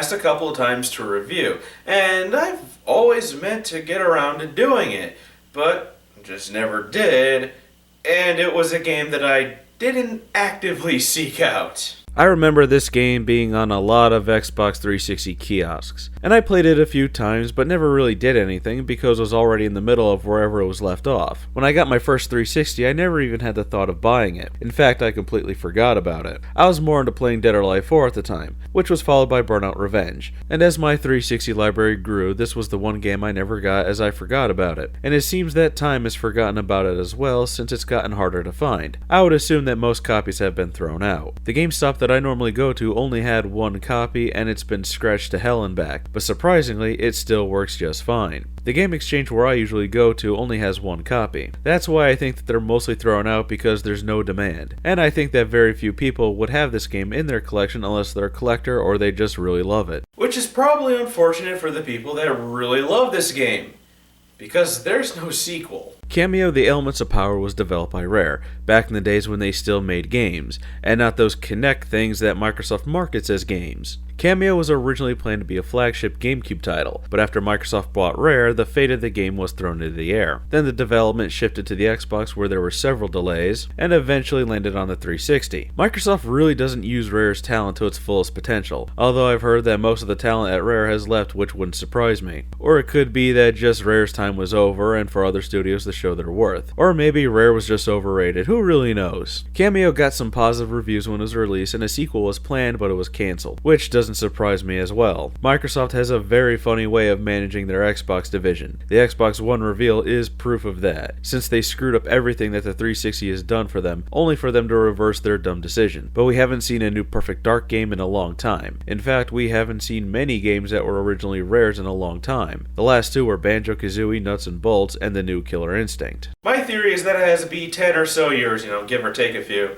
asked a couple of times to review, and I've always meant to get around to doing it, but just never did, and it was a game that I didn't actively seek out. I remember this game being on a lot of Xbox 360 kiosks, and I played it a few times but never really did anything because it was already in the middle of wherever it was left off. When I got my first 360, I never even had the thought of buying it. In fact, I completely forgot about it. I was more into playing Dead or Alive 4 at the time, which was followed by Burnout Revenge, and as my 360 library grew, this was the one game I never got as I forgot about it, and it seems that time has forgotten about it as well since it's gotten harder to find. I would assume that most copies have been thrown out. The GameStop that I normally go to only had one copy and it's been scratched to hell and back, but surprisingly it still works just fine. The Game Exchange where I usually go to only has one copy. That's why I think that they're mostly thrown out because there's no demand, and I think that very few people would have this game in their collection unless they're a collector or they just really love it. Which is probably unfortunate for the people that really love this game, because there's no sequel. Kameo The Elements of Power was developed by Rare, back in the days when they still made games, and not those Kinect things that Microsoft markets as games. Kameo was originally planned to be a flagship GameCube title, but after Microsoft bought Rare, the fate of the game was thrown into the air. Then the development shifted to the Xbox where there were several delays, and eventually landed on the 360. Microsoft really doesn't use Rare's talent to its fullest potential, although I've heard that most of the talent at Rare has left, which wouldn't surprise me. Or it could be that just Rare's time was over and for other studios to show their worth. Or maybe Rare was just overrated, who really knows? Kameo got some positive reviews when it was released and a sequel was planned but it was cancelled, which doesn't surprise me as well. Microsoft has a very funny way of managing their Xbox division. The Xbox One reveal is proof of that, since they screwed up everything that the 360 has done for them, only for them to reverse their dumb decision. But we haven't seen a new Perfect Dark game in a long time. In fact, we haven't seen many games that were originally Rare's in a long time. The last two were Banjo-Kazooie, Nuts and Bolts, and the new Killer Instinct. My theory is that it has to be 10 or so years, give or take a few,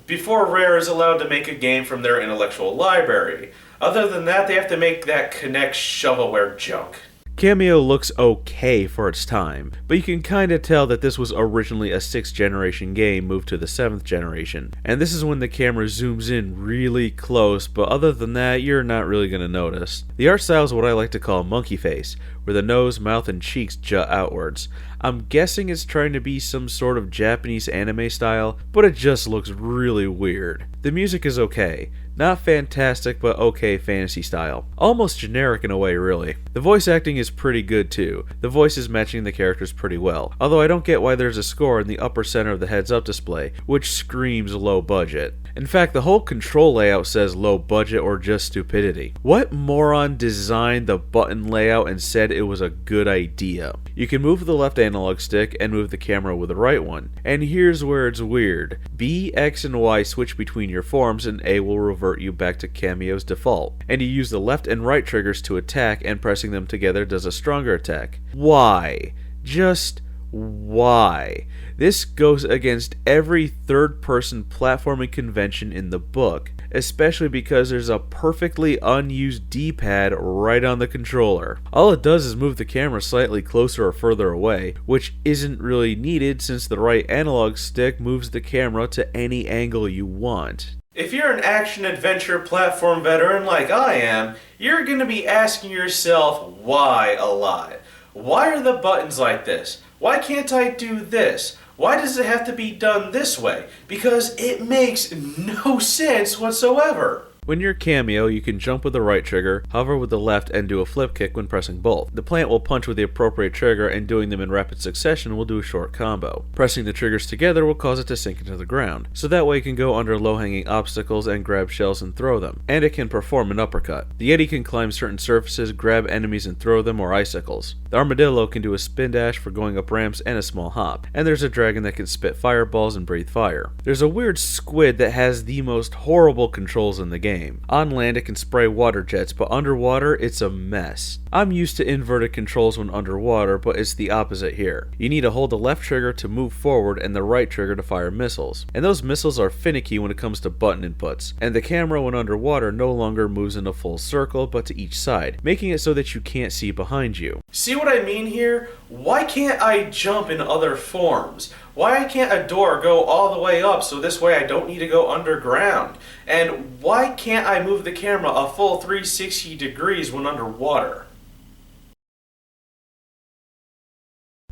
before Rare is allowed to make a game from their intellectual library. Other than that, they have to make that Kinect shovelware junk. Kameo looks okay for its time, but you can kinda tell that this was originally a 6th generation game moved to the 7th generation, and this is when the camera zooms in really close, but other than that, you're not really gonna notice. The art style is what I like to call monkey face, where the nose, mouth, and cheeks jut outwards. I'm guessing it's trying to be some sort of Japanese anime style, but it just looks really weird. The music is okay. Not fantastic, but okay fantasy style. Almost generic in a way, really. The voice acting is pretty good too. The voices matching the characters pretty well. Although I don't get why there's a score in the upper center of the heads-up display, which screams low budget. In fact, the whole control layout says low budget or just stupidity. What moron designed the button layout and said it was a good idea? You can move the left analog stick and move the camera with the right one. And here's where it's weird. B, X, and Y switch between your forms and A will revert you back to Kameo's default. And you use the left and right triggers to attack, and pressing them together does a stronger attack. Why? Just why? This goes against every third-person platforming convention in the book, especially because there's a perfectly unused D-pad right on the controller. All it does is move the camera slightly closer or further away, which isn't really needed since the right analog stick moves the camera to any angle you want. If you're an action-adventure platform veteran like I am, you're going to be asking yourself why a lot. Why are the buttons like this? Why can't I do this? Why does it have to be done this way? Because it makes no sense whatsoever. When you're Kameo, you can jump with the right trigger, hover with the left, and do a flip kick when pressing both. The plant will punch with the appropriate trigger, and doing them in rapid succession will do a short combo. Pressing the triggers together will cause it to sink into the ground, so that way it can go under low-hanging obstacles and grab shells and throw them, and it can perform an uppercut. The Yeti can climb certain surfaces, grab enemies and throw them, or icicles. The Armadillo can do a spin dash for going up ramps and a small hop, and there's a dragon that can spit fireballs and breathe fire. There's a weird squid that has the most horrible controls in the game. On land it can spray water jets, but underwater it's a mess. I'm used to inverted controls when underwater, but it's the opposite here. You need to hold the left trigger to move forward and the right trigger to fire missiles. And those missiles are finicky when it comes to button inputs. And the camera when underwater no longer moves in a full circle, but to each side, making it so that you can't see behind you. See what I mean here? Why can't I jump in other forms? Why can't a door go all the way up so this way I don't need to go underground? And why can't I move the camera a full 360 degrees when underwater?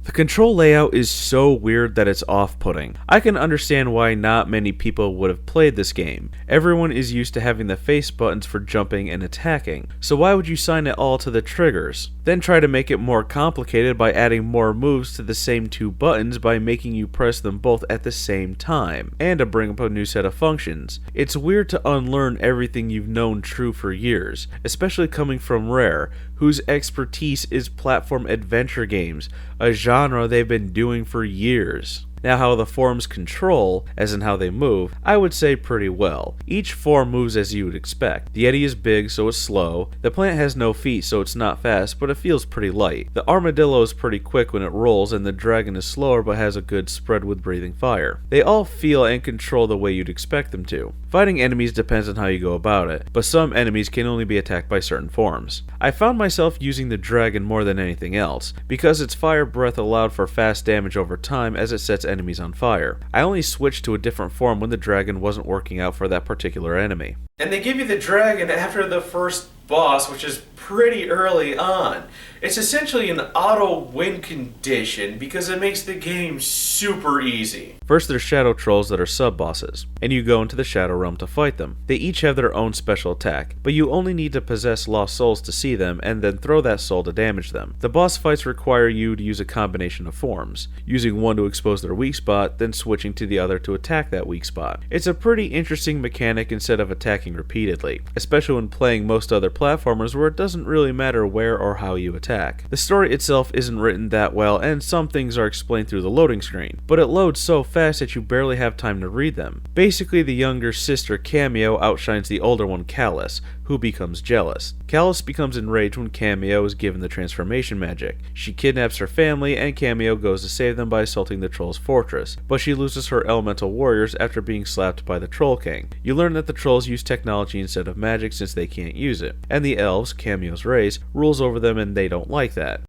The control layout is so weird that it's off-putting. I can understand why not many people would have played this game. Everyone is used to having the face buttons for jumping and attacking, so why would you assign it all to the triggers? Then try to make it more complicated by adding more moves to the same two buttons by making you press them both at the same time, and to bring up a new set of functions. It's weird to unlearn everything you've known true for years, especially coming from Rare, whose expertise is platform adventure games, a genre they've been doing for years. Now, how the forms control, as in how they move, I would say pretty well. Each form moves as you would expect. The Yeti is big, so it's slow. The plant has no feet, so it's not fast, but it feels pretty light. The armadillo is pretty quick when it rolls, and the dragon is slower but has a good spread with breathing fire. They all feel and control the way you'd expect them to. Fighting enemies depends on how you go about it, but some enemies can only be attacked by certain forms. I found myself using the dragon more than anything else, because its fire breath allowed for fast damage over time as it sets enemies on fire. I only switched to a different form when the dragon wasn't working out for that particular enemy. And they give you the dragon after the first boss, which is pretty early on. It's essentially an auto win condition because it makes the game super easy. First, there's shadow trolls that are sub-bosses, and you go into the shadow realm to fight them. They each have their own special attack, but you only need to possess lost souls to see them and then throw that soul to damage them. The boss fights require you to use a combination of forms, using one to expose their weak spot, then switching to the other to attack that weak spot. It's a pretty interesting mechanic instead of attacking repeatedly, especially when playing most other platformers where it doesn't really matter where or how you attack. The story itself isn't written that well, and some things are explained through the loading screen, but it loads so fast that you barely have time to read them. Basically, the younger sister Kameo outshines the older one Callus, who becomes jealous. Callus becomes enraged when Kameo is given the transformation magic. She kidnaps her family, and Kameo goes to save them by assaulting the troll's fortress, but she loses her elemental warriors after being slapped by the Troll King. You learn that the trolls use technology instead of magic since they can't use it, and the elves, Kameo's race, rules over them and they don't like that.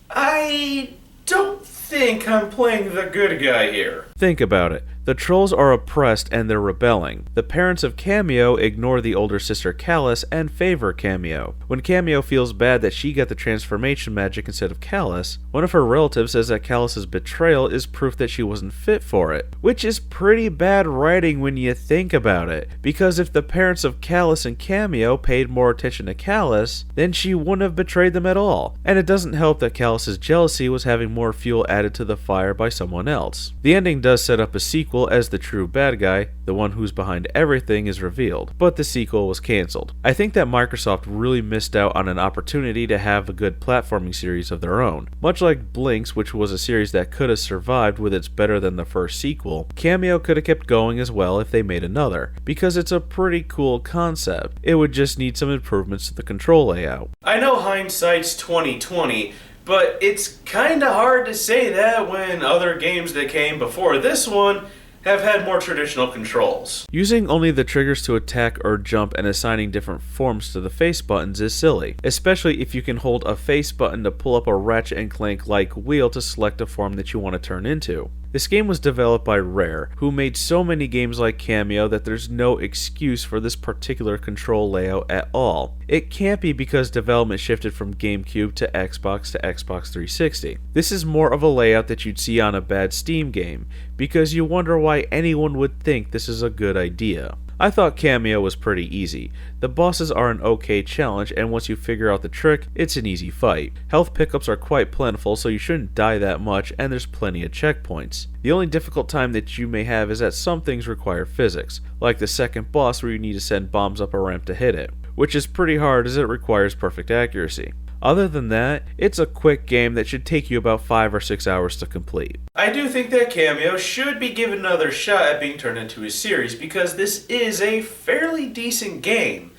I don't think I'm playing the good guy here. Think about it. The trolls are oppressed and they're rebelling. The parents of Kameo ignore the older sister Callus and favor Kameo. When Kameo feels bad that she got the transformation magic instead of Callus, one of her relatives says that Callus's betrayal is proof that she wasn't fit for it, which is pretty bad writing when you think about it, because if the parents of Callus and Kameo paid more attention to Callus, then she wouldn't have betrayed them at all. And it doesn't help that Callus's jealousy was having more fuel added to the fire by someone else. The ending does set up a sequel as the true bad guy, the one who's behind everything, is revealed, but the sequel was cancelled. I think that Microsoft really missed out on an opportunity to have a good platforming series of their own. Much like Blinks, which was a series that could have survived with its better than the first sequel, Kameo could have kept going as well if they made another, because it's a pretty cool concept. It would just need some improvements to the control layout. I know hindsight's 2020, but it's kinda hard to say that when other games that came before this one have had more traditional controls. Using only the triggers to attack or jump and assigning different forms to the face buttons is silly, especially if you can hold a face button to pull up a Ratchet and Clank-like wheel to select a form that you want to turn into. This game was developed by Rare, who made so many games like Kameo that there's no excuse for this particular control layout at all. It can't be because development shifted from GameCube to Xbox 360. This is more of a layout that you'd see on a bad Steam game, because you wonder why anyone would think this is a good idea. I thought Kameo was pretty easy. The bosses are an okay challenge, and once you figure out the trick, it's an easy fight. Health pickups are quite plentiful, so you shouldn't die that much, and there's plenty of checkpoints. The only difficult time that you may have is that some things require physics, like the second boss where you need to send bombs up a ramp to hit it, which is pretty hard as it requires perfect accuracy. Other than that, it's a quick game that should take you about 5 or 6 hours to complete. I do think that Kameo should be given another shot at being turned into a series because this is a fairly decent game,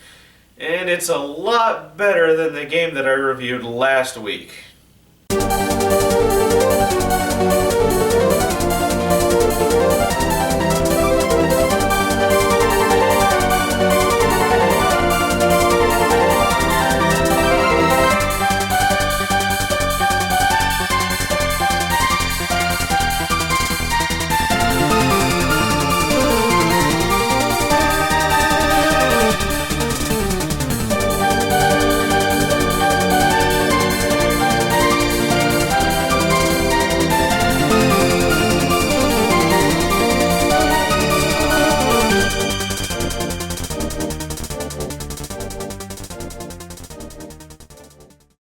and it's a lot better than the game that I reviewed last week.